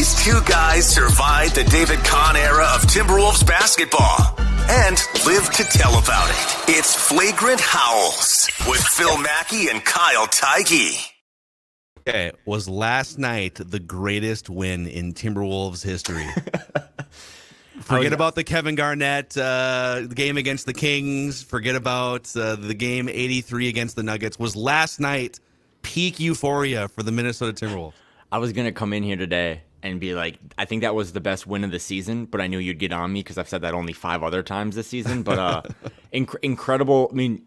These two guys survived the David Kahn era of Timberwolves basketball and live to tell about it. It's Flagrant Howls with Phil Mackey and Kyle Theige. Okay, was last night the greatest win in Timberwolves history? Forget about the Kevin Garnett the game against the Kings. Forget about the game 83 against the Nuggets. Was last night peak euphoria for the Minnesota Timberwolves? I was going to come in here today and be like, I think that was the best win of the season, but I knew you'd get on me because I've said that only 5 other times this season. But incredible. I mean,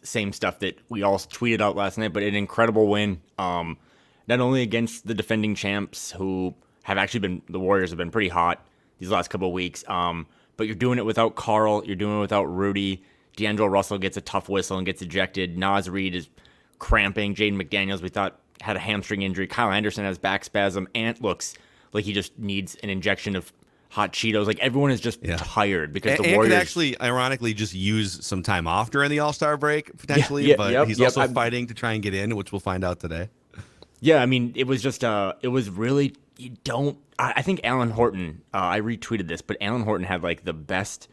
same stuff that we all tweeted out last night, but an incredible win. Not only against the defending champs, who have actually been, the Warriors have been pretty hot these last couple of weeks, but you're doing it without Carl, you're doing it without Rudy. D'Angelo Russell gets a tough whistle and gets ejected. Naz Reid is cramping. Jaden McDaniels, we thought, had a hamstring injury. Kyle Anderson has back spasm. Ant looks like he just needs an injection of hot Cheetos. Like, everyone is just tired because the Warriors... could actually, ironically, just use some time off during the All-Star break, potentially, but he's also fighting to try and get in, which we'll find out today. Yeah, I mean, it was just, it was really, I think Alan Horton, I retweeted this, but Alan Horton had like the best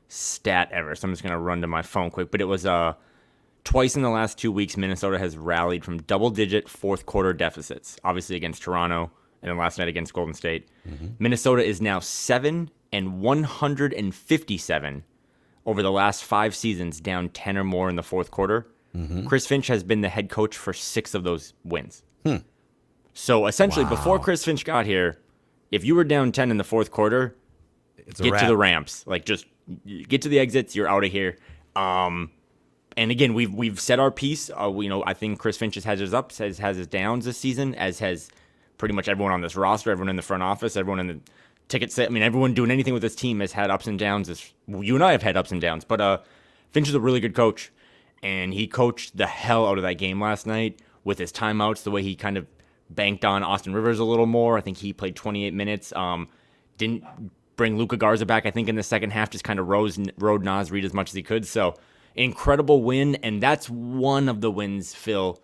stat ever. So I'm just going to run to my phone quick. But it was twice in the last 2 weeks, Minnesota has rallied from double-digit fourth quarter deficits, obviously against Toronto and then last night against Golden State. Mm-hmm. Minnesota is now 7-157 over the last 5 seasons, down 10 or more in the fourth quarter. Mm-hmm. Chris Finch has been the head coach for 6 of those wins. So essentially, before Chris Finch got here, if you were down 10 in the fourth quarter, get to the ramps. Like, just get to the exits. You're out of here. And again, we've said our piece. I think Chris Finch has his ups, has his downs this season, as has pretty much everyone on this roster, everyone in the front office, everyone in the ticket set. I mean, everyone doing anything with this team has had ups and downs. You and I have had ups and downs. But Finch is a really good coach, and he coached the hell out of that game last night with his timeouts, the way he kind of banked on Austin Rivers a little more. I think he played 28 minutes. Didn't bring Luka Garza back, I think, in the second half. Just kind of rode Naz Reid as much as he could. So, incredible win. And that's one of the wins, Phil.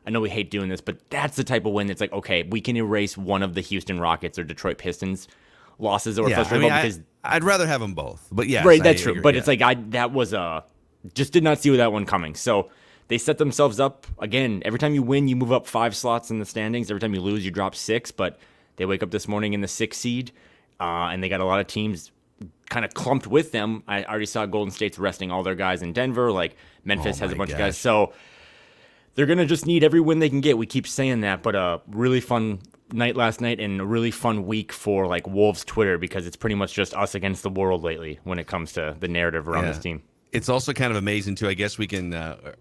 I know we hate doing this, but that's the type of win that's like, okay, we can erase one of the Houston Rockets or Detroit Pistons losses that we're frustrated about. Because I'd rather have them both. But yes, right, that's true. But it's like, that was just did not see that one coming. So, they set themselves up, again, every time you win, you move up 5 slots in the standings. Every time you lose, you drop 6. But they wake up this morning in the 6th seed, and they got a lot of teams kind of clumped with them. I already saw Golden State's resting all their guys in Denver. Like, Memphis has a bunch of guys. So they're going to just need every win they can get. We keep saying that. But a really fun night last night and a really fun week for, like, Wolves Twitter, because it's pretty much just us against the world lately when it comes to the narrative around this team. It's also kind of amazing, too. I guess we can,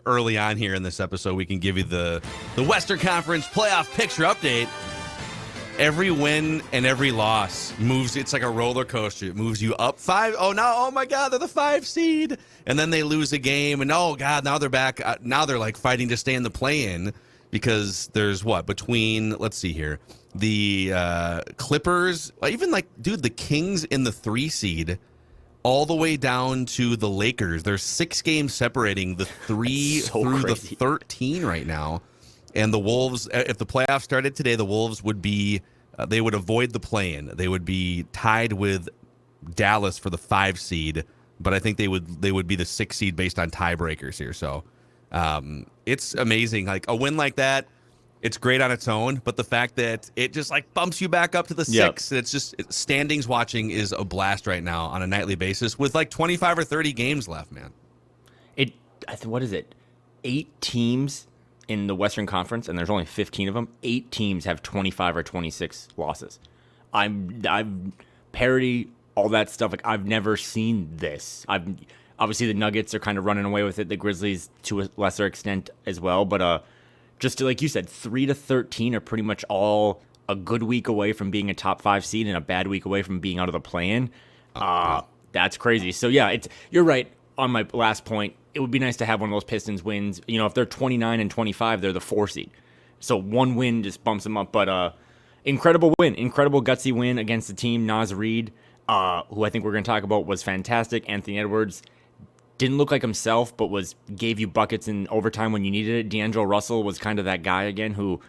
early on here in this episode, we can give you the Western Conference playoff picture update. Every win and every loss moves. It's like a roller coaster. It moves you up 5. Oh my God, they're the 5 seed. And then they lose a game. And, oh, God, now they're back. Now they're, like, fighting to stay in the play-in because there's between, let's see here, the Clippers, even, like, dude, the Kings in the 3 seed, all the way down to the Lakers. There's 6 games separating the 3 through crazy. The 13 right now. And the Wolves, if the playoffs started today, the Wolves would be, they would avoid the play-in. They would be tied with Dallas for the 5 seed, but I think they would be the 6 seed based on tiebreakers here. So it's amazing. Like, a win like that, it's great on its own, but the fact that it just, like, bumps you back up to the 6, it's just, standings watching is a blast right now on a nightly basis with like 25 or 30 games left, man. What is it? 8 teams in the Western Conference, and there's only 15 of them. 8 teams have 25 or 26 losses. I've parody all that stuff. Like, I've never seen this. Obviously the Nuggets are kind of running away with it. The Grizzlies to a lesser extent as well, but just like you said, 3 to 13 are pretty much all a good week away from being a top 5 seed and a bad week away from being out of the play-in. That's crazy. So yeah, you're right on my last point. It would be nice to have one of those Pistons wins. You know, if they're 29 and 25, they're the 4 seed. So one win just bumps them up. But incredible win, incredible gutsy win against the team. Naz Reid, who I think we're going to talk about, was fantastic. Anthony Edwards didn't look like himself, but gave you buckets in overtime when you needed it. D'Angelo Russell was kind of that guy again who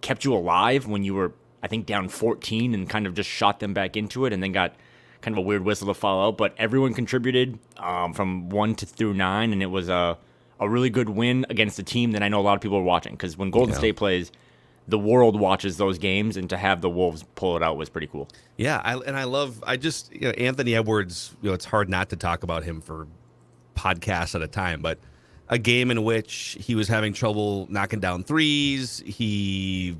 kept you alive when you were, I think, down 14 and kind of just shot them back into it and then got kind of a weird whistle to fall out. But everyone contributed from 1 through 9, and it was a really good win against a team that I know a lot of people are watching, because when Golden State plays, the world watches those games, and to have the Wolves pull it out was pretty cool. Yeah, Anthony Edwards, it's hard not to talk about him for podcasts at a time, but a game in which he was having trouble knocking down threes. He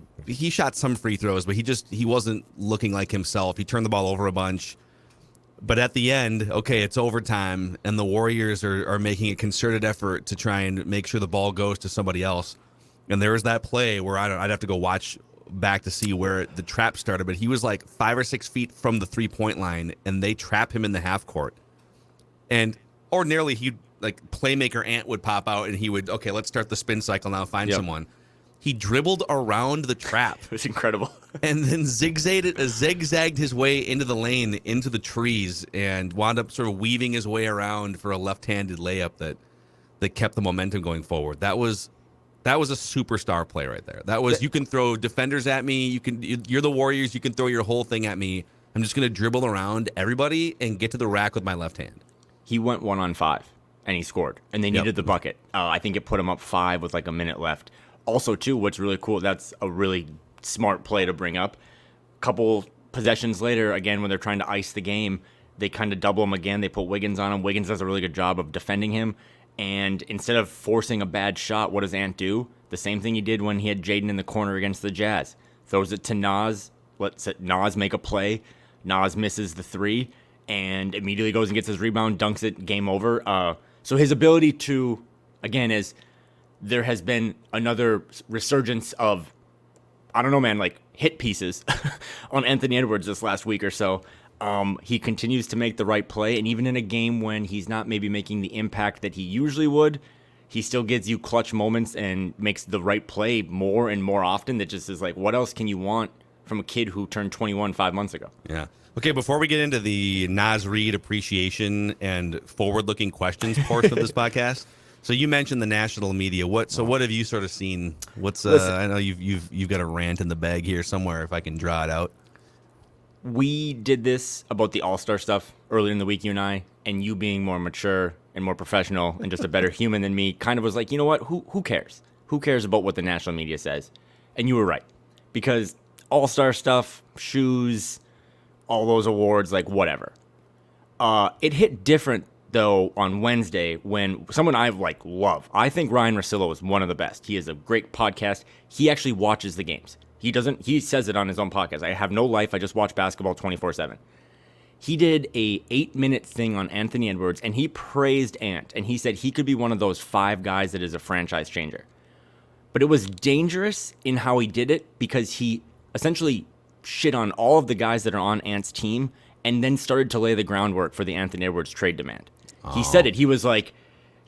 shot some free throws, but he wasn't looking like himself. He turned the ball over a bunch. But at the end, okay, it's overtime, and the Warriors are making a concerted effort to try and make sure the ball goes to somebody else. And there was that play where I'd have to go watch back to see where the trap started, but he was like 5 or 6 feet from the 3-point line, and they trap him in the half court. And ordinarily, he'd like playmaker Ant would pop out, and he would, okay, let's start the spin cycle now, find someone. He dribbled around the trap. It was incredible. And then zigzagged his way into the lane, into the trees, and wound up sort of weaving his way around for a left-handed layup that kept the momentum going forward. That was a superstar play right there. That was, you can throw defenders at me. You're the Warriors. You can throw your whole thing at me. I'm just going to dribble around everybody and get to the rack with my left hand. He went 1-on-5, and he scored, and they needed the bucket. I think it put him up 5 with like a minute left. Also, too, what's really cool, that's a really smart play to bring up. Couple possessions later, again, when they're trying to ice the game, they kind of double him again. They put Wiggins on him. Wiggins does a really good job of defending him. And instead of forcing a bad shot, what does Ant do? The same thing he did when he had Jaden in the corner against the Jazz. Throws it to Naz. Lets Naz make a play. Naz misses the 3 and immediately goes and gets his rebound, dunks it, game over. So his ability to, again, is there has been another resurgence of, I don't know, man, like hit pieces on Anthony Edwards this last week or so. He continues to make the right play, and even in a game when he's not maybe making the impact that he usually would, he still gives you clutch moments and makes the right play more and more often. That just is like, what else can you want from a kid who turned 21 5 months ago? Yeah. Okay, before we get into the Naz Reid appreciation and forward-looking questions portion of this podcast, so you mentioned the national media. What have you sort of seen? I know you've got a rant in the bag here somewhere, if I can draw it out. We did this about the All-Star stuff earlier in the week, you and I, and you being more mature and more professional and just a better human than me kind of was like, you know what, who cares? Who cares about what the national media says? And you were right, because All-Star stuff, shoes, all those awards, like whatever. It hit different, though, on Wednesday when someone I love. I think Ryan Russillo is one of the best. He has a great podcast. He actually watches the games. He says it on his own podcast. I have no life. I just watch basketball 24/7. He did a 8-minute thing on Anthony Edwards, and he praised Ant, and he said he could be one of those 5 guys that is a franchise changer. But it was dangerous in how he did it, because he essentially shit on all of the guys that are on Ant's team and then started to lay the groundwork for the Anthony Edwards trade demand. He said it. He was like,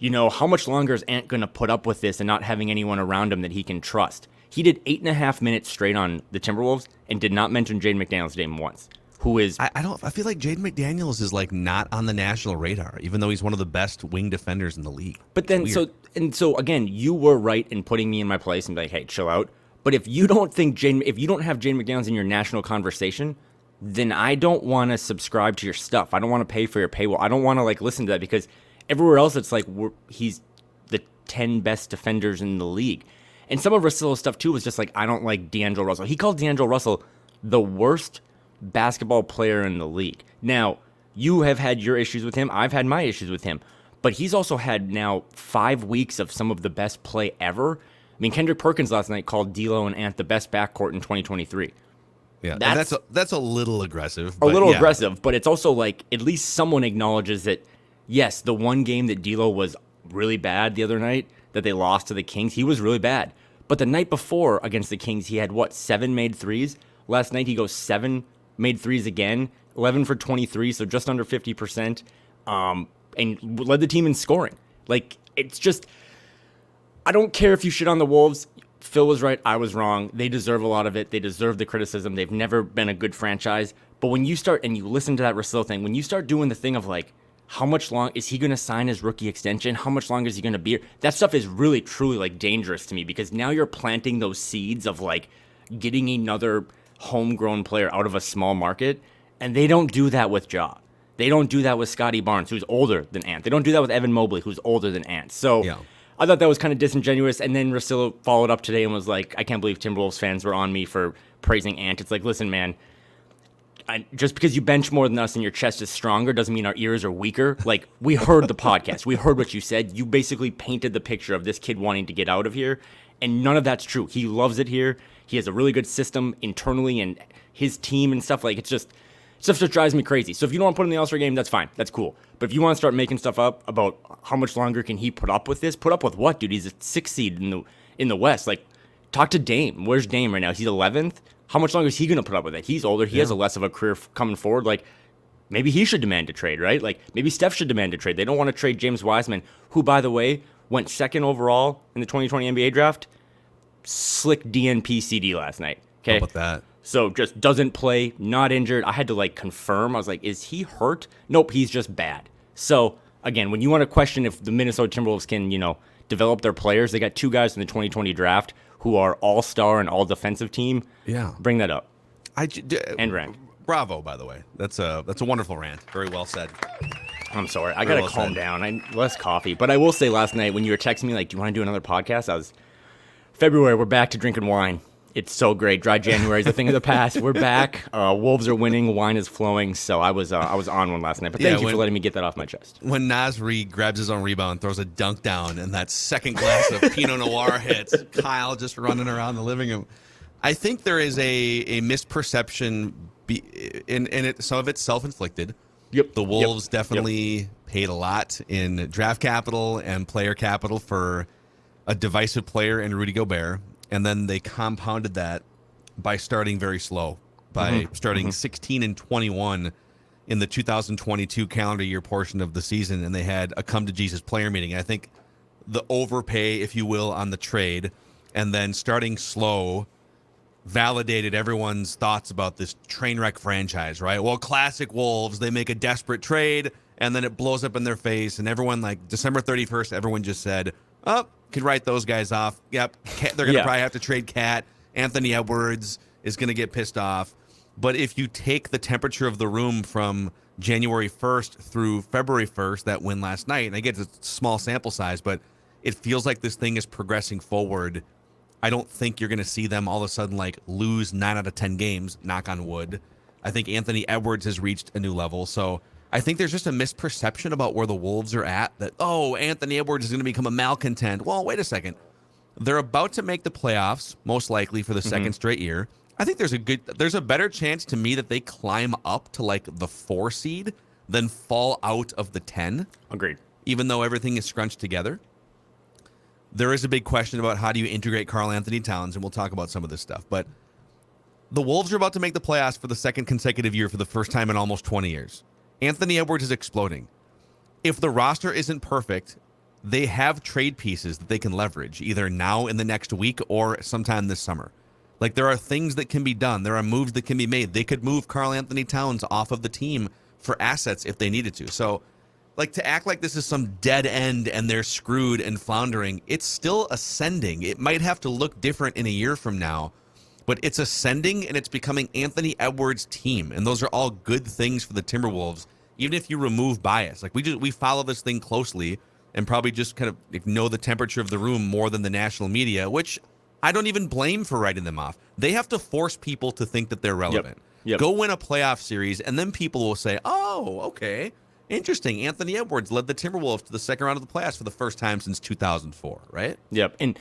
how much longer is Ant going to put up with this and not having anyone around him that he can trust? He did 8.5 minutes straight on the Timberwolves and did not mention Jaden McDaniels' name once, who is... I feel like Jaden McDaniels is like not on the national radar, even though he's one of the best wing defenders in the league. But then, so again, you were right in putting me in my place and be like, hey, chill out. But if you don't have Jaden McDaniels in your national conversation, then I don't want to subscribe to your stuff. I don't want to pay for your paywall. I don't want to listen to that, because everywhere else it's like he's the 10 best defenders in the league. And some of Russillo's stuff too was just like, I don't like D'Angelo Russell. He called D'Angelo Russell the worst basketball player in the league. Now, you have had your issues with him. I've had my issues with him. But he's also had now 5 weeks of some of the best play ever. I mean, Kendrick Perkins last night called D'Lo and Ant the best backcourt in 2023. Yeah, that's a little aggressive. Aggressive, but it's also like at least someone acknowledges that, yes, the one game that D'Lo was really bad the other night, that they lost to the Kings, he was really bad. But the night before against the Kings, he had, 7 made threes? Last night he goes 7 made threes again, 11 for 23, so just under 50%, and led the team in scoring. It's just, I don't care if you shit on the Wolves. Phil was right, I was wrong. They deserve a lot of it. They deserve the criticism. They've never been a good franchise. But when you start, and you listen to that Russillo thing, when you start doing the thing of how much long is he going to sign his rookie extension? How much longer is he going to be here? That stuff is really, truly dangerous to me, because now you're planting those seeds of getting another homegrown player out of a small market, and they don't do that with Ja. They don't do that with Scotty Barnes, who's older than Ant. They don't do that with Evan Mobley, who's older than Ant. So I thought that was kind of disingenuous. And then Russillo followed up today and was like, I can't believe Timberwolves fans were on me for praising Ant. It's like, listen, man, just because you bench more than us and your chest is stronger doesn't mean our ears are weaker. Like, we heard the podcast. We heard what you said. You basically painted the picture of this kid wanting to get out of here. And none of that's true. He loves it here. He has a really good system internally and his team and stuff. Like, it's just... Stuff just drives me crazy. So if you don't want to put him in the All-Star game, that's fine. That's cool. But if you want to start making stuff up about how much longer can he put up with this, put up with what, dude? He's a 6th seed in the West. Like, talk to Dame. Where's Dame right now? He's 11th. How much longer is he going to put up with it? He's older. He has a less of a career coming forward. Like, maybe he should demand a trade, right? Like, maybe Steph should demand a trade. They don't want to trade James Wiseman, who, by the way, went 2nd overall in the 2020 NBA draft. Slick DNP CD last night. Okay. How about that? So just doesn't play, not injured. I had to confirm. I was like, is he hurt? Nope, he's just bad. So again, when you want to question if the Minnesota Timberwolves can, develop their players, they got 2 guys in the 2020 draft who are all-star and all-defensive team. Yeah. Bring that up. And rant. Bravo, by the way. That's a wonderful rant. Very well said. I'm sorry. I got to calm down. Less coffee. But I will say last night when you were texting me, do you want to do another podcast? February, we're back to drinking wine. It's so great. Dry January is a thing of the past. We're back. Wolves are winning. Wine is flowing. So I was on one last night. But thank you for letting me get that off my chest. When Naz Reid grabs his own rebound, throws a dunk down, and that second glass of Pinot Noir hits, Kyle just running around the living room. I think there is a misperception, and some of it's self-inflicted. Yep. The Wolves definitely paid a lot in draft capital and player capital for a divisive player in Rudy Gobert. And then they compounded that by starting very slow, by starting 16-21 in the 2022 calendar year portion of the season. And they had a come-to-Jesus player meeting. I think the overpay, if you will, on the trade, and then starting slow validated everyone's thoughts about this train wreck franchise, right? Well, classic Wolves, they make a desperate trade, and then it blows up in their face. And everyone, December 31st, everyone just said, could write those guys off. Yep, they're going to probably have to trade Cat. Anthony Edwards is going to get pissed off. But if you take the temperature of the room from January 1st through February 1st, that win last night, and I get it's a small sample size, but it feels like this thing is progressing forward. I don't think you're going to see them all of a sudden lose 9 out of 10 games, knock on wood. I think Anthony Edwards has reached a new level. So I think there's just a misperception about where the Wolves are at, that, Anthony Edwards is going to become a malcontent. Well, wait a second. They're about to make the playoffs, most likely for the second straight year. I think there's a better chance to me that they climb up to the 4 seed than fall out of the 10. Agreed. Even though everything is scrunched together. There is a big question about how do you integrate Karl Anthony Towns, and we'll talk about some of this stuff. But the Wolves are about to make the playoffs for the second consecutive year for the first time in almost 20 years. Anthony Edwards is exploding. If the roster isn't perfect, they have trade pieces that they can leverage, either now in the next week or sometime this summer. There are things that can be done. There are moves that can be made. They could move Karl Anthony Towns off of the team for assets if they needed to. So, to act like this is some dead end and they're screwed and floundering, it's still ascending. It might have to look different in a year from now, but it's ascending and it's becoming Anthony Edwards' team. And those are all good things for the Timberwolves, even if you remove bias. We follow this thing closely and probably just kind of know the temperature of the room more than the national media, which I don't even blame for writing them off. They have to force people to think that they're relevant. Yep. Go win a playoff series, and then people will say, oh, okay, interesting. Anthony Edwards led the Timberwolves to the second round of the playoffs for the first time since 2004, right? Yep. And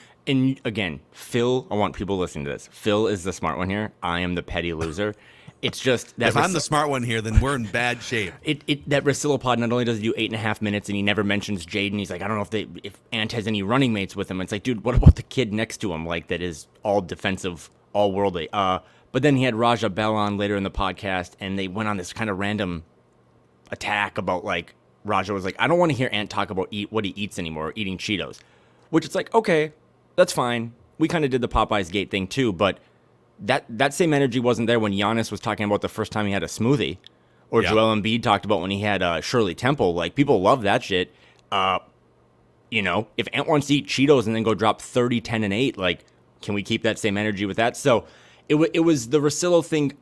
again, Phil, I want people listening to this. Phil is the smart one here. I am the petty loser. It's just that if I'm the smart one here, then we're in bad shape. That Russillo pod not only does he do 8.5 minutes, and he never mentions Jaden. He's like, I don't know if Ant has any running mates with him. It's like, dude, what about the kid next to him? That is all defensive, all worldly. But then he had Raja Bell on later in the podcast, and they went on this kind of random attack about Raja was like, I don't want to hear Ant talk about what he eats anymore, eating Cheetos, which it's like, okay, that's fine. We kind of did the Popeyes Gate thing too, but that same energy wasn't there when Giannis was talking about the first time he had a smoothie, or Joel Embiid talked about when he had Shirley Temple. People love that shit. If Ant wants to eat Cheetos and then go drop 30, 10, and 8, can we keep that same energy with that? So It was the Russillo thing.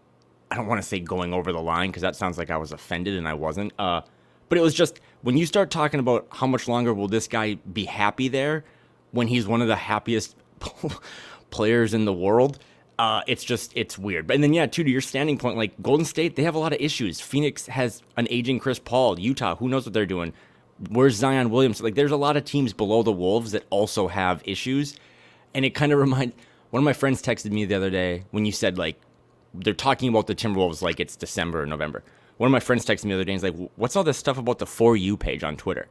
I don't want to say going over the line because that sounds like I was offended and I wasn't. But it was just when you start talking about how much longer will this guy be happy there when he's one of the happiest players in the world. It's weird. But and then yeah, too, to your standing point, like Golden State, they have a lot of issues. Phoenix has an aging Chris Paul. Utah, who knows what they're doing? Where's Zion Williams? Like there's a lot of teams below the Wolves that also have issues. And it kind of one of my friends texted me the other day when you said like they're talking about the Timberwolves like it's December or November. One of my friends texted me the other day and he's like, what's all this stuff about the For You page on Twitter?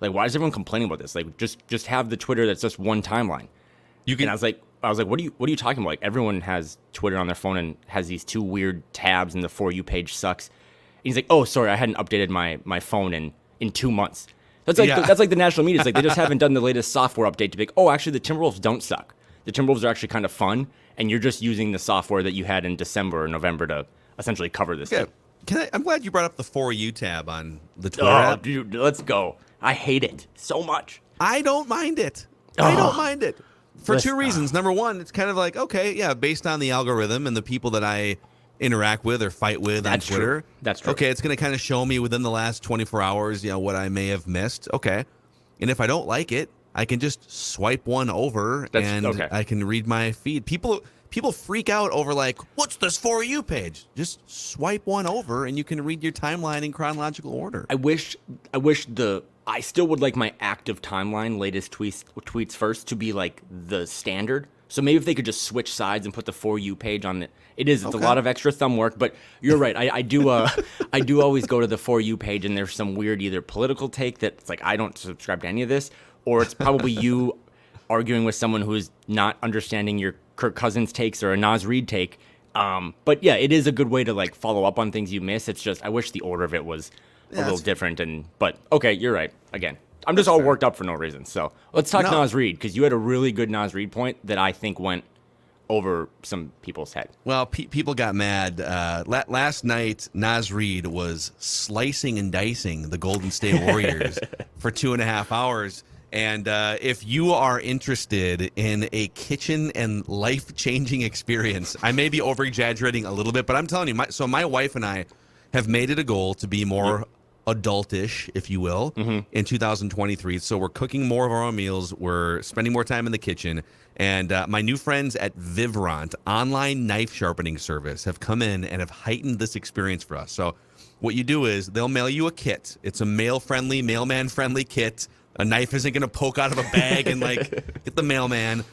Like, why is everyone complaining about this? Like, just have the Twitter that's just one timeline. And I was like, what are you talking about? Like, everyone has Twitter on their phone and has these two weird tabs and the For You page sucks. And he's like, oh, sorry, I hadn't updated my phone in 2 months. That's like the national media. It's like they just haven't done the latest software update to be like, oh, actually, the Timberwolves don't suck. The Timberwolves are actually kind of fun, and you're just using the software that you had in December or November to essentially cover this thing. I'm glad you brought up the For You tab on the Twitter app. Dude, let's go. I hate it so much. I don't mind it. For two reasons. Number one, it's kind of like, okay, yeah, based on the algorithm and the people that I interact with or fight with on Twitter. That's true. Okay, it's going to kind of show me within the last 24 hours, what I may have missed. Okay. And if I don't like it, I can just swipe one over I can read my feed. People freak out over like, what's this For You page? Just swipe one over and you can read your timeline in chronological order. I still would like my active timeline, latest tweets first to be like the standard. So maybe if they could just switch sides and put the For You page on it. It's a lot of extra thumb work, but you're right. I do always go to the For You page and there's some weird either political take that it's like I don't subscribe to any of this, or it's probably you arguing with someone who's not understanding your Kirk Cousins takes or a Naz Reid take. But yeah, it is a good way to like follow up on things you miss. It's just I wish the order of it was a little different. But okay, you're right. Again, I'm just all worked up for no reason. So let's talk Naz Reid because you had a really good Naz Reid point that I think went over some people's head. Well, people got mad. Last night, Naz Reid was slicing and dicing the Golden State Warriors for 2.5 hours. And if you are interested in a kitchen and life-changing experience, I may be over-exaggerating a little bit, but I'm telling you, my wife and I have made it a goal to be more adultish, if you will, in 2023. So we're cooking more of our own meals. We're spending more time in the kitchen. And my new friends at Vivrant, online knife sharpening service, have come in and have heightened this experience for us. So what you do is they'll mail you a kit. It's a male-friendly, mailman-friendly kit. A knife isn't going to poke out of a bag and like get the mailman.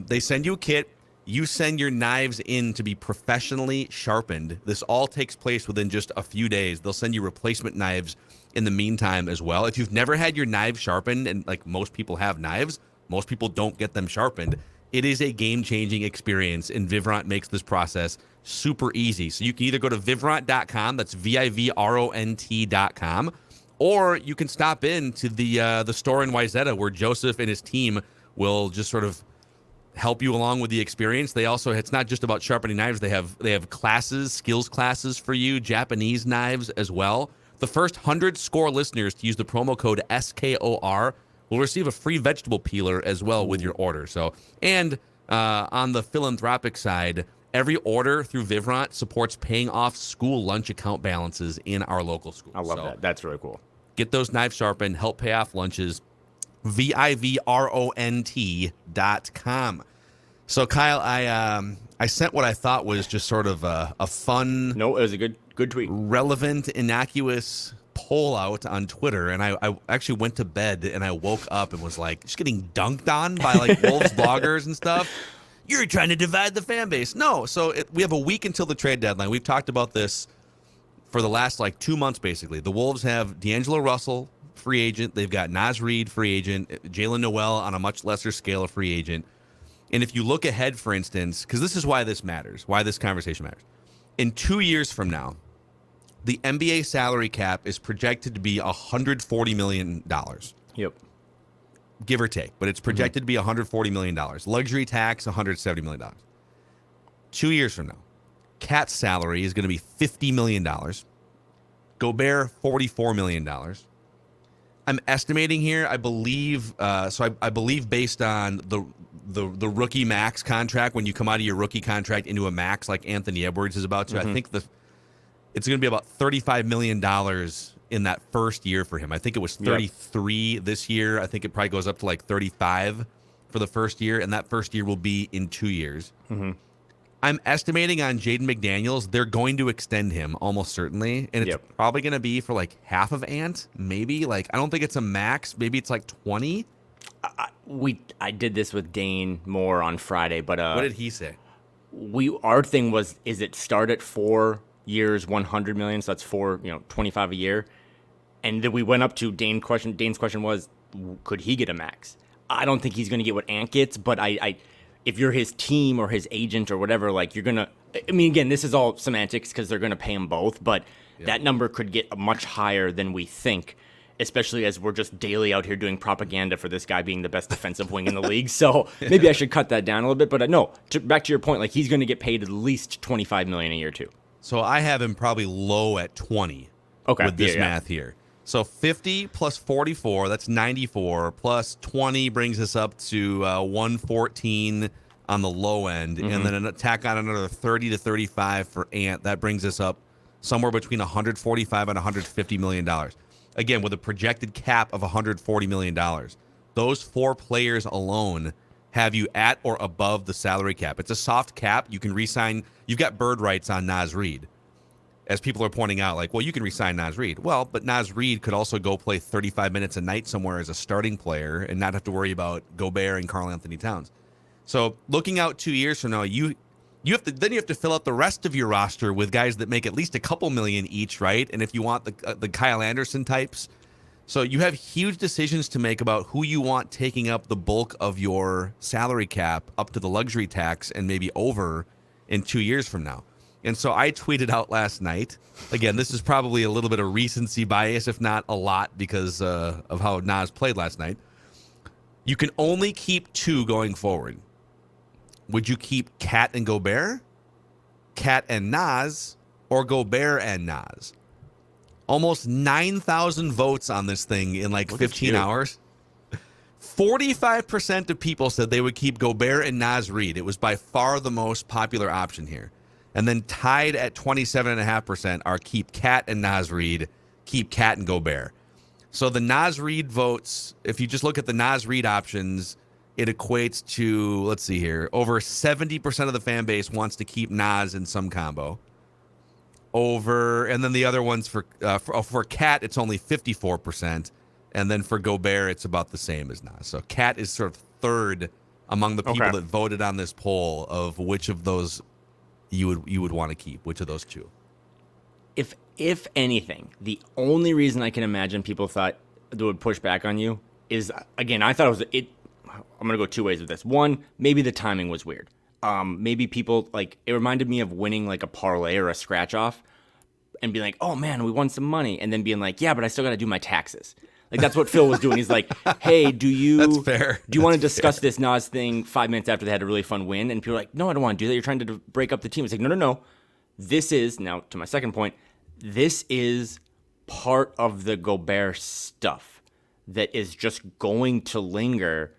They send you a kit. You send your knives in to be professionally sharpened. This all takes place within just a few days. They'll send you replacement knives in the meantime as well. If you've never had your knives sharpened, and like most people have knives, most people don't get them sharpened. It is a game-changing experience, and Vivrant makes this process super easy. So you can either go to vivrant.com, that's Vivront.com, or you can stop in to the store in Wayzata where Joseph and his team will just sort of help you along with the experience. They also, it's not just about sharpening knives. They have classes, skills classes for you, Japanese knives as well. The first 100 score listeners to use the promo code SKOR will receive a free vegetable peeler as well with your order. So, and on the philanthropic side, every order through Vivrant supports paying off school lunch account balances in our local schools. I love that. That's really cool. Get those knives sharpened, help pay off lunches. Vivrant.com. So, Kyle, I sent what I thought was just sort of a fun... No, it was a good tweet. Relevant, innocuous poll out on Twitter, and I actually went to bed, and I woke up and was like, just getting dunked on by like Wolves bloggers and stuff. You're trying to divide the fan base. No, so we have a week until the trade deadline. We've talked about this for the last like 2 months, basically. The Wolves have D'Angelo Russell, free agent. They've got Naz Reid, free agent. Jalen Noel on a much lesser scale, a free agent. And if you look ahead, for instance, because this is why this matters, why this conversation matters. In 2 years from now, the NBA salary cap is projected to be $140 million. Yep. Give or take, but it's projected to be $140 million. Luxury tax, $170 million. 2 years from now, Cat's salary is going to be $50 million. Gobert, $44 million. I'm estimating here. I believe I believe based on the rookie max contract, when you come out of your rookie contract into a max like Anthony Edwards is about to, I think it's going to be about $35 million in that first year for him. I think it was 33 this year. I think it probably goes up to like 35 for the first year, and that first year will be in 2 years. I'm estimating on Jaden McDaniels, they're going to extend him almost certainly, and it's probably going to be for like half of Ant, maybe. Like, I don't think it's a max. Maybe it's like 20. I did this with Dane Moore on Friday, but what did he say? Our thing was, is it start at 4 years, 100 million, so that's 25 a year, and then we went up to Dane's question was, could he get a max? I don't think he's going to get what Ant gets, but I if you're his team or his agent or whatever, like, you're going to, I mean, again, this is all semantics because they're going to pay him both, but that number could get much higher than we think, especially as we're just daily out here doing propaganda for this guy being the best defensive wing in the league. So maybe I should cut that down a little bit, but no, back to your point, like, he's going to get paid at least $25 million a year too. So I have him probably low at 20 with this math here. So 50 plus 44, that's 94, plus 20 brings us up to 114 on the low end, and then an attack on another 30 to 35 for Ant. That brings us up somewhere between 145 and $150 million. Again, with a projected cap of $140 million. Those 4 players alone have you at or above the salary cap. It's a soft cap. You can re-sign. You've got bird rights on Naz Reid. As people are pointing out, like, well, you can re-sign Naz Reid. Well, but Naz Reid could also go play 35 minutes a night somewhere as a starting player and not have to worry about Gobert and Karl Anthony Towns. So looking out 2 years from now, you have to fill out the rest of your roster with guys that make at least a couple million each, right? And if you want the Kyle Anderson types, so you have huge decisions to make about who you want taking up the bulk of your salary cap up to the luxury tax and maybe over in 2 years from now. And so I tweeted out last night, again, this is probably a little bit of recency bias, if not a lot, because of how Naz played last night. You can only keep 2 going forward. Would you keep Cat and Gobert, Cat and Naz, or Gobert and Naz? Almost 9,000 votes on this thing in like 15 hours. 45% of people said they would keep Gobert and Naz Reid. It was by far the most popular option here. And then tied at 27.5% are keep Cat and Naz Reid, keep Cat and Gobert. So the Naz Reid votes, if you just look at the Naz Reid options, it equates to, let's see here, over 70% of the fan base wants to keep Naz in some combo. And then the other ones for Cat, it's only 54%. And then for Gobert, it's about the same as Naz. So Cat is sort of third among the people that voted on this poll of which of those you would want to keep, which of those 2. If anything, the only reason I can imagine people thought they would push back on you is, again, I thought I'm going to go 2 ways with this. One, maybe the timing was weird. Maybe people, like, it reminded me of winning like a parlay or a scratch off and being like, oh man, we won some money. And then being like, yeah, but I still got to do my taxes. Like, that's what Phil was doing. He's like, hey, That's fair. Do you want to discuss this Naz thing 5 minutes after they had a really fun win? And people are like, no, I don't want to do that. You're trying to break up the team. It's like, no. This is, now to my second point, this is part of the Gobert stuff that is just going to linger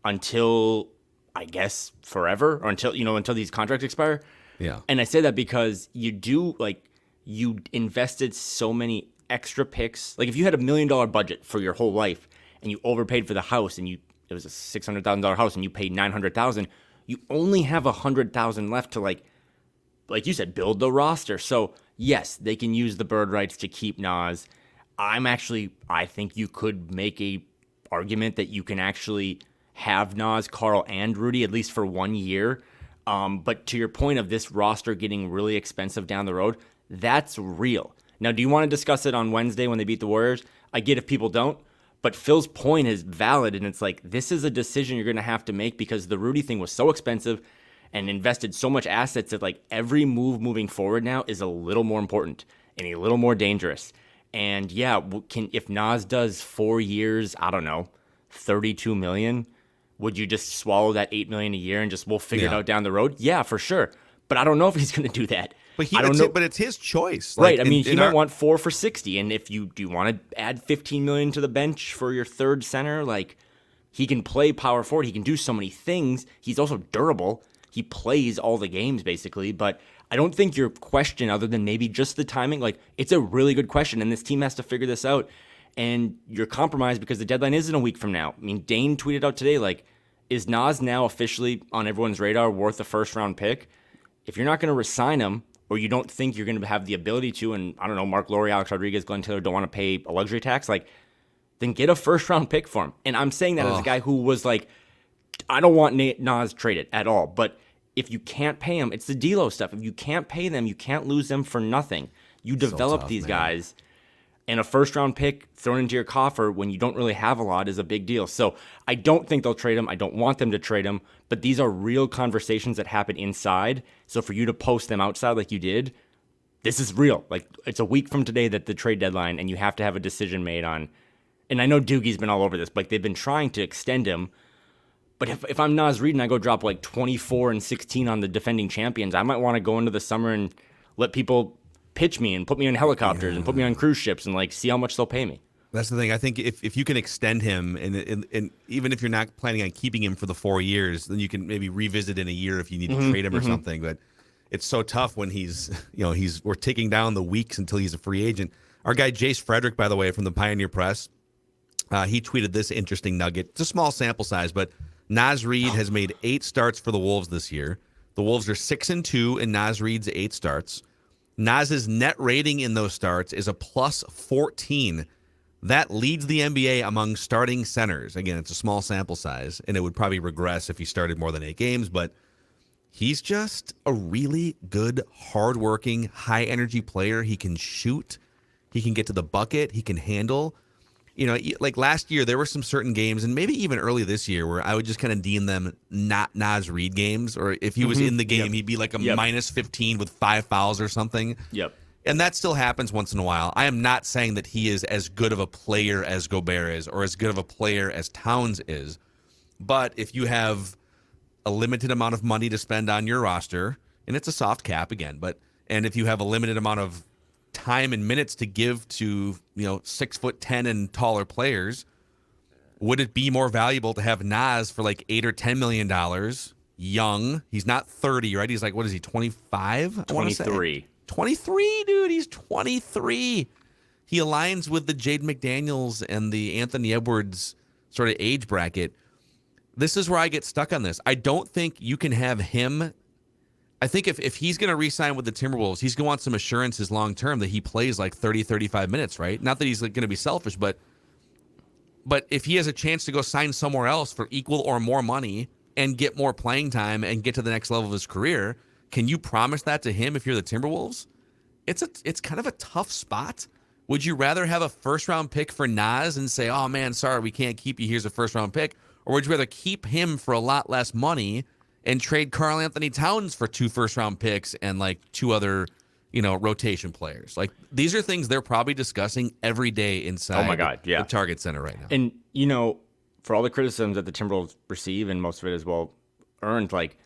until, I guess, forever, or until these contracts expire. Yeah. And I say that because you invested so many extra picks. Like, if you had $1 million budget for your whole life and you overpaid for the house and it was a $600,000 house and you paid $900,000, you only have $100,000 left to, like you said, build the roster. So yes, they can use the bird rights to keep Naz. I think you could make a argument that you can actually have Naz, Karl, and Rudy at least for 1 year. But to your point of this roster getting really expensive down the road, that's real. Now, do you want to discuss it on Wednesday when they beat the Warriors? I get if people don't, but Phil's point is valid, and it's like, this is a decision you're going to have to make because the Rudy thing was so expensive and invested so much assets that, like, every move moving forward now is a little more important and a little more dangerous. And yeah, if Naz does 4 years, I don't know, $32 million, would you just swallow that $8 million a year and just we'll figure it out down the road? Yeah, for sure. But I don't know if he's going to do that. But I don't know. But it's his choice, Right. Like, I mean, he might want 4 for $60, and if you do want to add $15 million to the bench for your third center, like he can play power forward. He can do so many things. He's also durable. He plays all the games basically, but I don't think your question, other than maybe just the timing, like it's a really good question, and this team has to figure this out. And you're compromised because the deadline is in a week from now. I mean, Dane tweeted out today, like, is Naz now officially on everyone's radar worth a first-round pick? If you're not going to resign him, or you don't think you're going to have the ability to, and I don't know, Mark Lowry, Alex Rodriguez, Glenn Taylor don't want to pay a luxury tax, like, then get a first-round pick for him. And I'm saying that as a guy who was like, I don't want Naz traded at all, but if you can't pay him, it's the D'Lo stuff. If you can't pay them, you can't lose them for nothing. You develop these guys, and a first-round pick thrown into your coffer when you don't really have a lot is a big deal. So I don't think they'll trade him. I don't want them to trade him, but these are real conversations that happen inside. So for you to post them outside like you did, this is real. Like, it's a week from today that the trade deadline, and you have to have a decision made on. And I know Doogie's been all over this, but like, they've been trying to extend him. But if I'm Naz Reid and I go drop like 24 and 16 on the defending champions, I might want to go into the summer and let people pitch me and put me on helicopters and put me on cruise ships and like see how much they'll pay me. That's the thing. I think if you can extend him, and even if you're not planning on keeping him for the 4 years, then you can maybe revisit in a year if you need to trade him or something. But it's so tough when we're taking down the weeks until he's a free agent. Our guy Jace Frederick, by the way, from the Pioneer Press, he tweeted this interesting nugget. It's a small sample size, but Naz Reid has made 8 starts for the Wolves this year. The Wolves are 6-2 in Naz Reid's 8 starts. Naz's net rating in those starts is a plus 14. That leads the NBA among starting centers. Again, it's a small sample size, and it would probably regress if he started more than 8 games, but he's just a really good, hardworking, high-energy player. He can shoot. He can get to the bucket. He can handle. You know, like last year, there were some certain games, and maybe even early this year, where I would just kind of deem them not Naz Reid games, or if he was in the game, he'd be like a minus 15 with 5 fouls or something. Yep. And that still happens once in a while. I am not saying that he is as good of a player as Gobert is, or as good of a player as Towns is. But if you have a limited amount of money to spend on your roster, and it's a soft cap again, and if you have a limited amount of time and minutes to give to 6'10" and taller players, would it be more valuable to have Naz for like $8 or $10 million? Young, he's not 30, right? He's like, what is he, 25? 23. 23, dude. He's 23. He aligns with the Jaden McDaniels and the Anthony Edwards sort of age bracket. This is where I get stuck on this. I don't think you can have him. I think if he's going to re-sign with the Timberwolves, he's going to want some assurances long-term that he plays like 30, 35 minutes, right? Not that he's going to be selfish, but if he has a chance to go sign somewhere else for equal or more money and get more playing time and get to the next level of his career, can you promise that to him if you're the Timberwolves? It's kind of a tough spot. Would you rather have a first-round pick for Naz and say, oh, man, sorry, we can't keep you, here's a first-round pick? Or would you rather keep him for a lot less money and trade Karl Anthony Towns for 2 first-round picks and like 2 other, rotation players? Like, these are things they're probably discussing every day inside the Target Center right now. And, for all the criticisms that the Timberwolves receive, and most of it is well earned, like,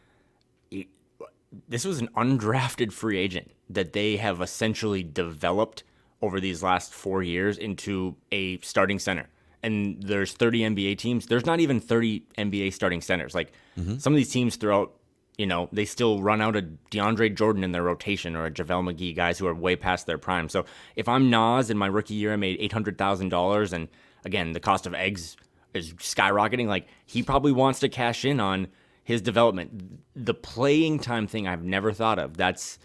this was an undrafted free agent that they have essentially developed over these last 4 years into a starting center. And there's 30 NBA teams. There's not even 30 NBA starting centers. Like, some of these teams throughout, they still run out of DeAndre Jordan in their rotation, or a JaVale McGee, guys who are way past their prime. So if I'm Naz, in my rookie year I made $800,000, and again, the cost of eggs is skyrocketing, like, he probably wants to cash in on his development. The playing time thing I've never thought of. That's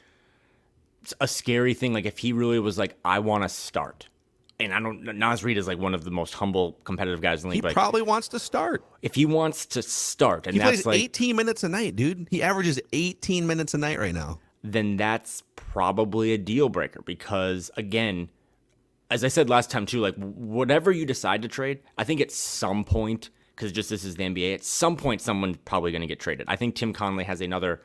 a scary thing. Like, if he really was like, I want to start. And Naz Reid is like one of the most humble, competitive guys in the league. He probably wants to start. If he wants to start, and he that's plays like 18 minutes a night, dude. He averages 18 minutes a night right now. Then that's probably a deal breaker, because again, as I said last time too, like, whatever you decide to trade, I think at some point, because just this is the NBA, at some point someone's probably going to get traded. I think Tim Conley has another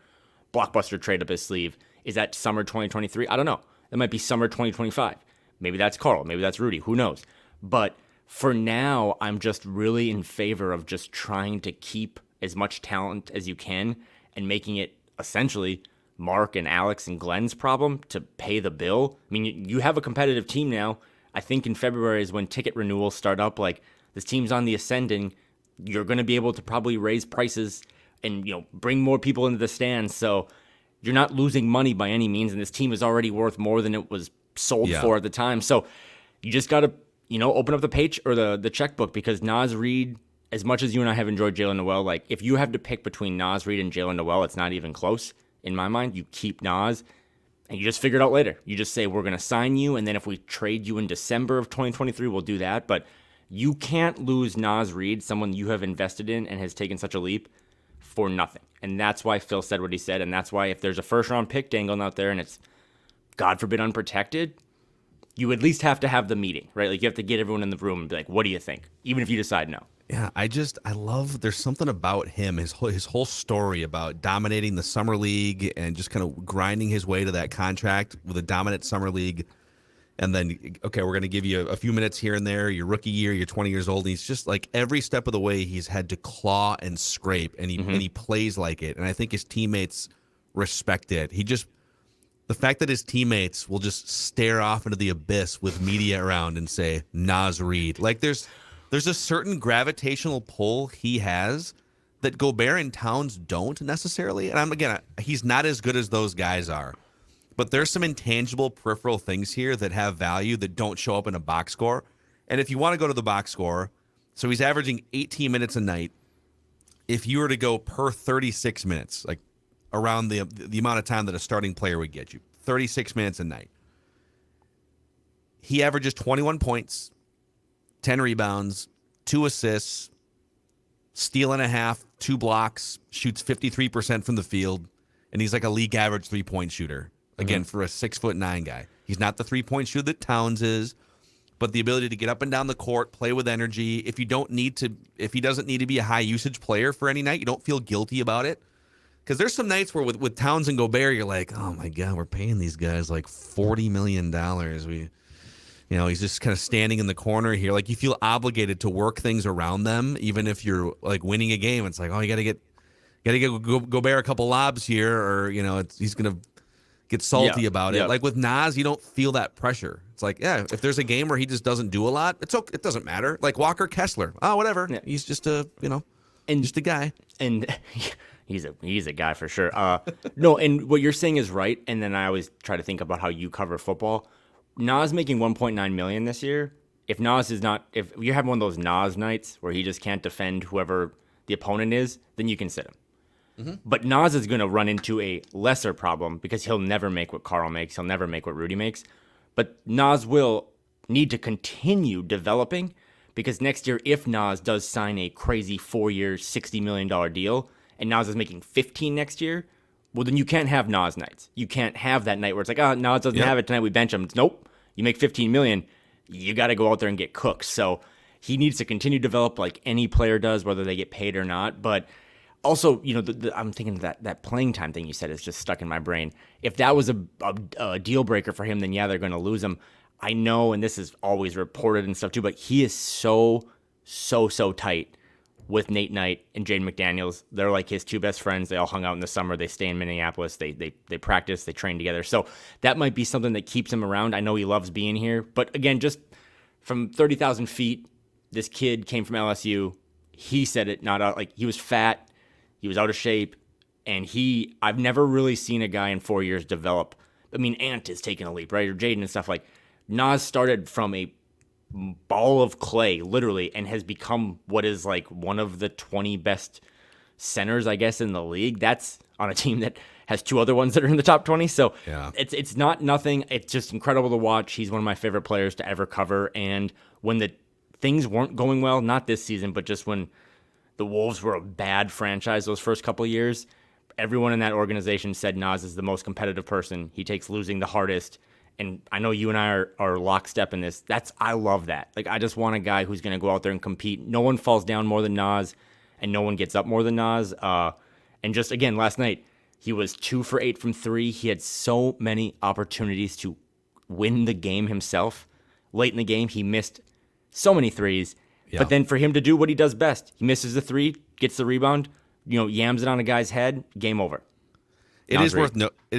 blockbuster trade up his sleeve. Is that summer 2023? I don't know. That might be summer 2025. Maybe that's Carl. Maybe that's Rudy. Who knows? But for now, I'm just really in favor of just trying to keep as much talent as you can and making it essentially Mark and Alex and Glenn's problem to pay the bill. I mean, you have a competitive team now. I think in February is when ticket renewals start up. Like, this team's on the ascending. You're going to be able to probably raise prices and, bring more people into the stands. So you're not losing money by any means. And this team is already worth more than it was sold for at the time. So you just got to, open up the page or the checkbook, because Naz Reid, as much as you and I have enjoyed Jalen Noel, like, if you have to pick between Naz Reid and Jalen Noel, it's not even close in my mind. You keep Naz, and you just figure it out later. You just say, we're going to sign you, and then if we trade you in December of 2023, we'll do that. But you can't lose Naz Reid, someone you have invested in and has taken such a leap, for nothing. And that's why Phil said what he said, and that's why if there's a first-round pick dangling out there and it's, God forbid, unprotected, you at least have to have the meeting, right? Like, you have to get everyone in the room and be like, what do you think? Even if you decide no. Yeah, I love, there's something about him, his whole story about dominating the summer league and just kind of grinding his way to that contract with a dominant summer league. And then, okay, we're going to give you a few minutes here and there, your rookie year, you're 20 years old. And he's just like, every step of the way, he's had to claw and scrape, and he plays like it. And I think his teammates respect it. The fact that his teammates will just stare off into the abyss with media around and say, Naz Reid. Like, there's a certain gravitational pull he has that Gobert and Towns don't necessarily. And he's not as good as those guys are. But there's some intangible peripheral things here that have value that don't show up in a box score. And if you want to go to the box score, so he's averaging 18 minutes a night. If you were to go per 36 minutes, like around the amount of time that a starting player would get you, 36 minutes a night, he averages 21 points, 10 rebounds, 2 assists, steal and a half, 2 blocks, shoots 53% from the field, and he's like a league average 3-point shooter. Again, for a 6'9" guy. He's not the 3-point shooter that Towns is, but the ability to get up and down the court, play with energy. If he doesn't need to be a high usage player for any night, you don't feel guilty about it. Because there's some nights where with Towns and Gobert, you're like, oh my God, we're paying these guys like $40 million. He's just kind of standing in the corner here. Like, you feel obligated to work things around them, even if you're like winning a game. It's like, oh, you got to get Gobert a couple lobs here, or he's gonna get salty about it. Like with Naz, you don't feel that pressure. It's like, yeah, if there's a game where he just doesn't do a lot, it's okay. It doesn't matter. Like Walker Kessler, whatever. Yeah. He's just just a guy. And he's a guy for sure. No, and what you're saying is right. And then I always try to think about how you cover football. Naz making $1.9 million this year. If you have one of those Naz nights where he just can't defend whoever the opponent is, then you can sit him. But Naz is going to run into a lesser problem because he'll never make what Carl makes. He'll never make what Rudy makes. But Naz will need to continue developing, because next year, if Naz does sign a crazy 4-year, $60 million deal, and Naz is making 15 next year, well, then you can't have Naz nights. You can't have that night where it's like, Naz doesn't have it tonight, we bench him. It's, nope, you make 15 million, you got to go out there and get cooked. So he needs to continue to develop like any player does, whether they get paid or not. But also, I'm thinking that playing time thing you said is just stuck in my brain. If that was a deal breaker for him, then yeah, they're going to lose him. I know, and this is always reported and stuff too, but he is so tight with Nate Knight and Jaden McDaniels. They're like his 2 best friends. They all hung out in the summer. They stay in Minneapolis. They practice. They train together. So that might be something that keeps him around. I know he loves being here. But again, just from 30,000 feet, this kid came from LSU. He said it, not out, like he was fat. He was out of shape. And I've never really seen a guy in 4 years develop. I mean, Ant is taking a leap, right? Or Jaden and stuff. Like, Naz started from a ball of clay, literally, and has become what is like one of the 20 best centers, I guess, in the league. That's on a team that has 2 other ones that are in the top 20. So it's not nothing. It's just incredible to watch. He's one of my favorite players to ever cover. And when the things weren't going well, not this season, but just when the Wolves were a bad franchise those first couple of years, everyone in that organization said Naz is the most competitive person. He takes losing the hardest. And I know you and I are lockstep in this. I love that. Like, I just want a guy who's going to go out there and compete. No one falls down more than Naz, and no one gets up more than Naz. And just, again, last night, he was 2 for 8 from 3. He had so many opportunities to win the game himself. Late in the game, he missed so many threes. Yeah. But then for him to do what he does best, he misses the 3, gets the rebound, yams it on a guy's head, game over. It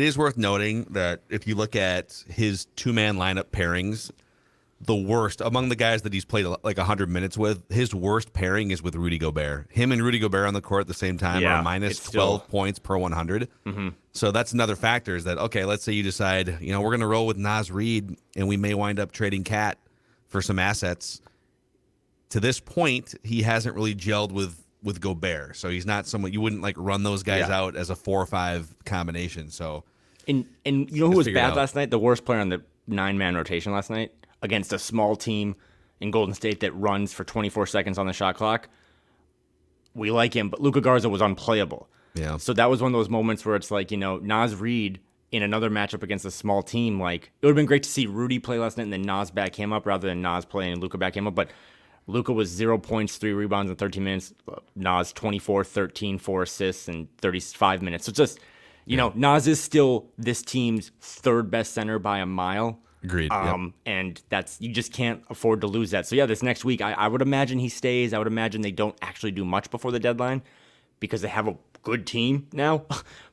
is worth noting that if you look at his 2-man lineup pairings, the worst among the guys that he's played like 100 minutes with, his worst pairing is with Rudy Gobert. Him and Rudy Gobert on the court at the same time are minus 12 points per 100. Mm-hmm. So that's another factor is that, okay, let's say you decide, we're going to roll with Naz Reid and we may wind up trading Cat for some assets. To this point, he hasn't really gelled with Gobert. So he's not someone you wouldn't like run those guys out as a 4 or 5 combination. So and you know who was bad last night? The worst player on the 9-man rotation last night against a small team in Golden State that runs for 24 seconds on the shot clock. We like him, but Luka Garza was unplayable. Yeah. So that was one of those moments where it's like, Naz Reid in another matchup against a small team, like it would have been great to see Rudy play last night and then Naz back him up rather than Naz playing and Luka back him up. But Luka was 0 points, 3 rebounds in 13 minutes. Naz 24, 13, 4 assists in 35 minutes. So just, Naz is still this team's 3rd best center by a mile. Agreed. And you just can't afford to lose that. So yeah, this next week, I would imagine he stays. I would imagine they don't actually do much before the deadline because they have a good team now.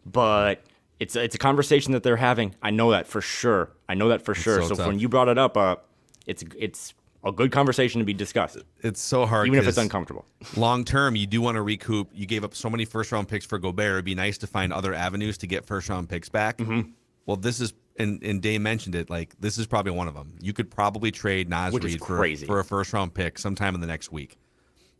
But it's a conversation that they're having. I know that for sure. So when you brought it up, it's a good conversation to be discussed. It's so hard, even if it's uncomfortable. Long term, you do want to recoup. You gave up so many first-round picks for Gobert. It'd be nice to find other avenues to get first-round picks back. Mm-hmm. Well, this is, and Dave mentioned it, like this is probably one of them. You could probably trade Naz Reid for a first-round pick sometime in the next week.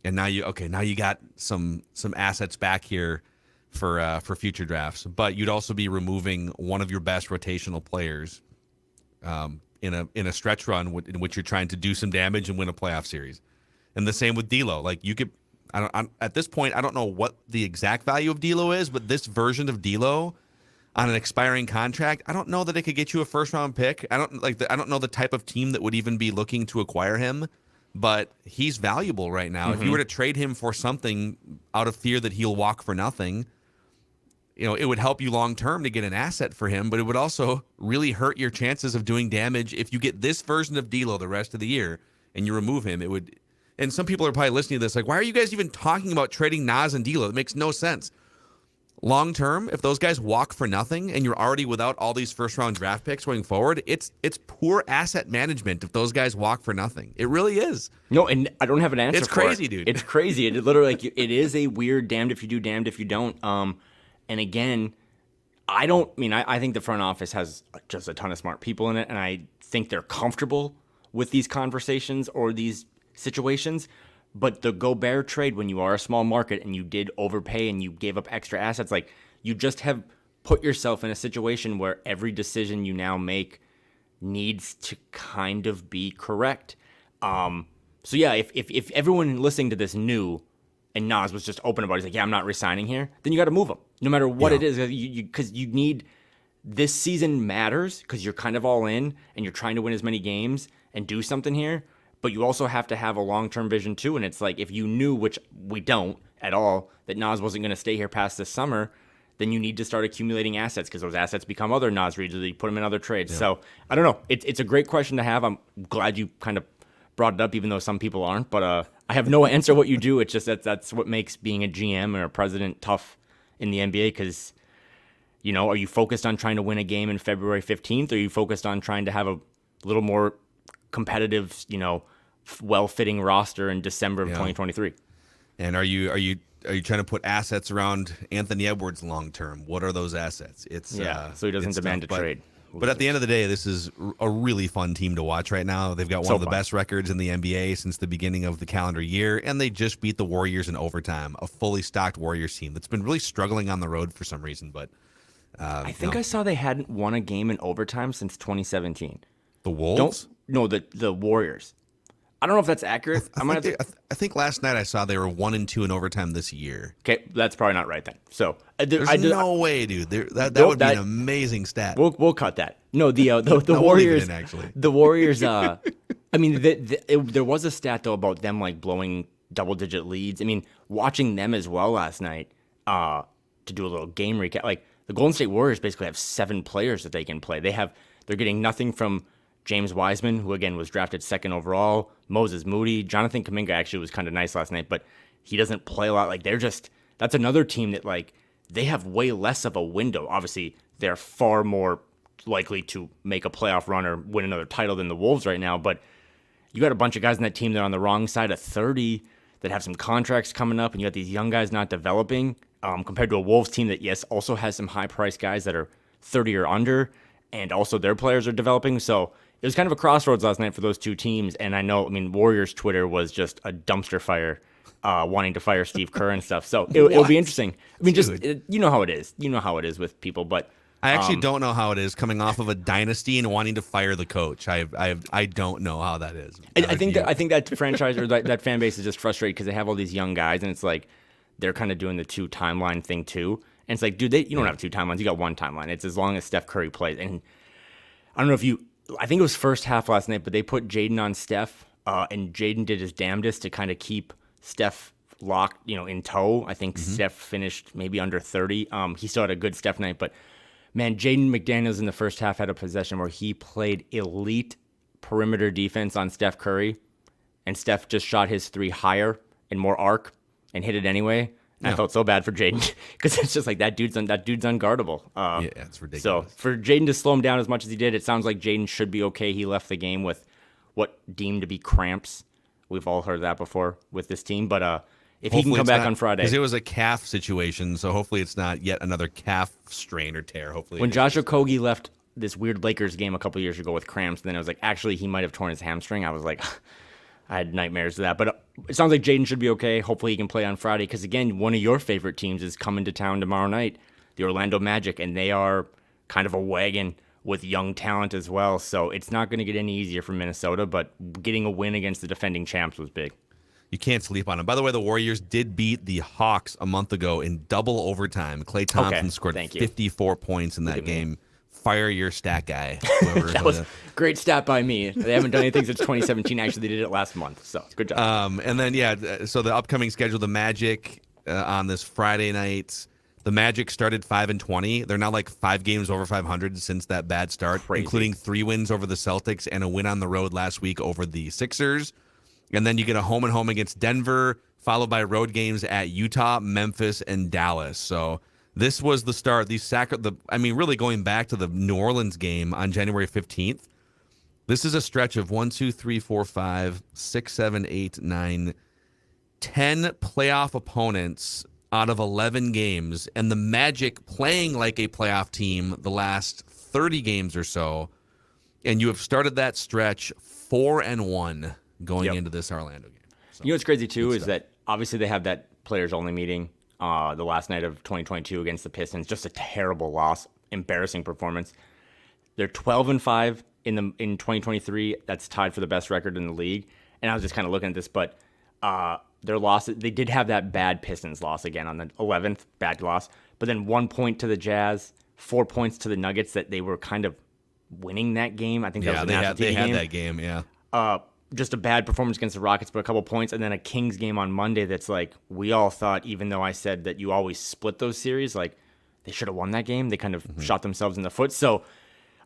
And now you got some assets back here for future drafts. But you'd also be removing one of your best rotational players in a stretch run in which you're trying to do some damage and win a playoff series. And the same with D'Lo. Like you could, at this point, I don't know what the exact value of D'Lo is, but this version of D'Lo on an expiring contract, I don't know that it could get you a first round pick. I don't know the type of team that would even be looking to acquire him, but he's valuable right now. Mm-hmm. If you were to trade him for something out of fear that he'll walk for nothing, it would help you long term to get an asset for him, but it would also really hurt your chances of doing damage if you get this version of D'Lo the rest of the year and you remove him. It would, and some people are probably listening to this like, why are you guys even talking about trading Naz and D'Lo? It makes no sense. Long term, if those guys walk for nothing and you're already without all these first round draft picks going forward, it's poor asset management if those guys walk for nothing. It really is. No, and I don't have an answer. It's crazy, dude. It's crazy. It literally it is a weird damned if you do, damned if you don't. And again, I think the front office has just a ton of smart people in it, and I think they're comfortable with these conversations or these situations. But the Gobert trade, when you are a small market and you did overpay and you gave up extra assets, like you just have put yourself in a situation where every decision you now make needs to kind of be correct. So yeah, if everyone listening to this knew and Naz was just open about it, he's like, yeah, I'm not resigning here, then you got to move him. No matter what it is, because you need, this season matters because you're kind of all in and you're trying to win as many games and do something here. But you also have to have a long-term vision too. And it's like, if you knew, which we don't at all, that Naz wasn't going to stay here past this summer, then you need to start accumulating assets because those assets become other Naz Reeds or you put them in other trades. Yeah. So I don't know. It's a great question to have. I'm glad you kind of brought it up, even though some people aren't. But I have no answer what you do. It's just that's what makes being a GM or a president tough in the NBA because, are you focused on trying to win a game in February 15th? Or are you focused on trying to have a little more competitive, well-fitting roster in December of 2023? And are you trying to put assets around Anthony Edwards long term? What are those assets? So he doesn't demand a trade. But at the end of the day, this is a really fun team to watch right now. They've got one of the best records in the NBA since the beginning of the calendar year, and they just beat the Warriors in overtime, a fully stocked Warriors team that's been really struggling on the road for some reason. But I think I saw they hadn't won a game in overtime since 2017. The Wolves? No, the Warriors. I don't know if that's accurate. I think last night I saw they were 1-2 in overtime this year. Okay, that's probably not right then. So there's no way, dude. That would be an amazing stat. We'll cut that. No, the Warriors. Actually, the Warriors. There was a stat though about them like blowing double-digit leads. I mean, watching them as well last night to do a little game recap. Like the Golden State Warriors basically have 7 players that they can play. They're getting nothing from James Wiseman, who again was drafted 2nd overall, Moses Moody, Jonathan Kuminga actually was kind of nice last night, but he doesn't play a lot. Like that's another team that like they have way less of a window. Obviously, they're far more likely to make a playoff run or win another title than the Wolves right now. But you got a bunch of guys in that team that are on the wrong side of 30 that have some contracts coming up, and you got these young guys not developing compared to a Wolves team that, yes, also has some high-priced guys that are 30 or under, and also their players are developing. So it was kind of a crossroads last night for those two teams. And I know, Warriors Twitter was just a dumpster fire, wanting to fire Steve Kerr and stuff. So it'll be interesting. You know how it is. You know how it is with people, but I actually don't know how it is coming off of a dynasty and wanting to fire the coach. I don't know how that is. I think that franchise or that fan base is just frustrated because they have all these young guys, and it's like they're kind of doing the 2 timeline thing too. And it's like, dude, you don't have 2 timelines. You got 1 timeline. It's as long as Steph Curry plays. And I don't know I think it was first half last night, but they put Jaden on Steph, and Jaden did his damnedest to kind of keep Steph locked, in tow. I think Steph finished maybe under 30. He still had a good Steph night, but man, Jaden McDaniels in the first half had a possession where he played elite perimeter defense on Steph Curry, and Steph just shot his 3 higher and more arc and hit it anyway. And I felt so bad for Jaden because it's just like that dude's unguardable. Yeah, it's ridiculous. So for Jaden to slow him down as much as he did, it sounds like Jaden should be okay. He left the game with what deemed to be cramps. We've all heard that before with this team, but if he can come back on Friday. Because it was a calf situation, so hopefully it's not yet another calf strain or tear. Hopefully, when Josh Okogie left this weird Lakers game a couple years ago with cramps, then I was like, actually, he might have torn his hamstring. I was like, I had nightmares of that. But it sounds like Jaden should be okay. Hopefully he can play on Friday because, again, one of your favorite teams is coming to town tomorrow night, the Orlando Magic, and they are kind of a wagon with young talent as well. So it's not going to get any easier for Minnesota, but getting a win against the defending champs was big. You can't sleep on them. By the way, the Warriors did beat the Hawks a month ago in double overtime. Klay Thompson scored 54 points in that game. Fire your stat guy. That was a great stat by me. They haven't done anything since 2017. Actually, they did it last month. So good job. And then, so the upcoming schedule, the Magic on this Friday night. The Magic started 5-20. They're now like 5 games over 500 since that bad start, including 3 wins over the Celtics and a win on the road last week over the Sixers. And then you get a home and home against Denver, followed by road games at Utah, Memphis, and Dallas. So this was the start. Really going back to the New Orleans game on January 15th. This is a stretch of 1, 2, 3, 4, 5, 6, 7, 8, 9, 10 playoff opponents out of 11 games, and the Magic playing like a playoff team the last 30 games or so. And you have started that stretch 4-1 going into this Orlando game. So, you know what's crazy too is that obviously they have that players only meeting the last night of 2022 against the Pistons. Just a terrible loss, embarrassing performance. They're 12-5 in 2023. That's tied for the best record in the league. And I was just kind of looking at this, but their loss, they did have that bad Pistons loss again on the 11th, bad loss. But then 1 point to the Jazz, 4 points to the Nuggets that they were kind of winning that game. I think that was a national TV game. They had that game, yeah. Just a bad performance against the Rockets, but a couple points, and then a Kings game on Monday that's like, we all thought, even though I said that you always split those series, like, they should have won that game. They kind of shot themselves in the foot. So,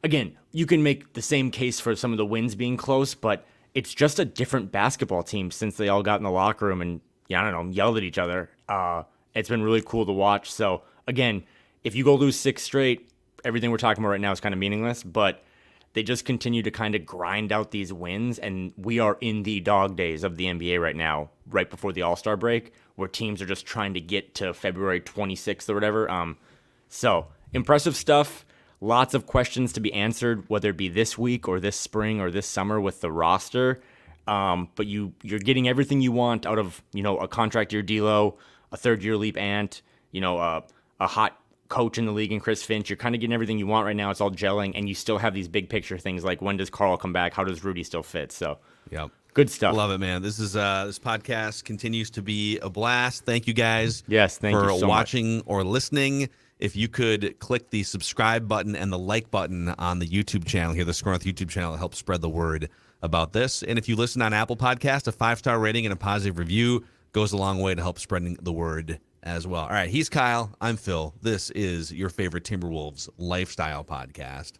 again, you can make the same case for some of the wins being close, but it's just a different basketball team since they all got in the locker room and, yelled at each other. It's been really cool to watch. So, again, if you go lose 6 straight, everything we're talking about right now is kind of meaningless, but they just continue to kind of grind out these wins, and we are in the dog days of the NBA right now, right before the All-Star break, where teams are just trying to get to February 26th or whatever. So, impressive stuff. Lots of questions to be answered, whether it be this week or this spring or this summer with the roster. But you're getting everything you want out of, a contract year D'Lo, a third-year Leap Ant, a hot coach in the league in Chris Finch. You're kind of getting everything you want right now. It's all gelling, and you still have these big picture things like when does Karl come back? How does Rudy still fit? So, good stuff. Love it, man. This podcast continues to be a blast. Thank you guys. Yes, thank you so watching much. Or listening. If you could click the subscribe button and the like button on the YouTube channel here, the Score North YouTube channel, to help spread the word about this. And if you listen on Apple Podcast, a 5-star rating and a positive review goes a long way to help spreading the word as well. All right, he's Kyle. I'm Phil. This is your favorite Timberwolves lifestyle podcast.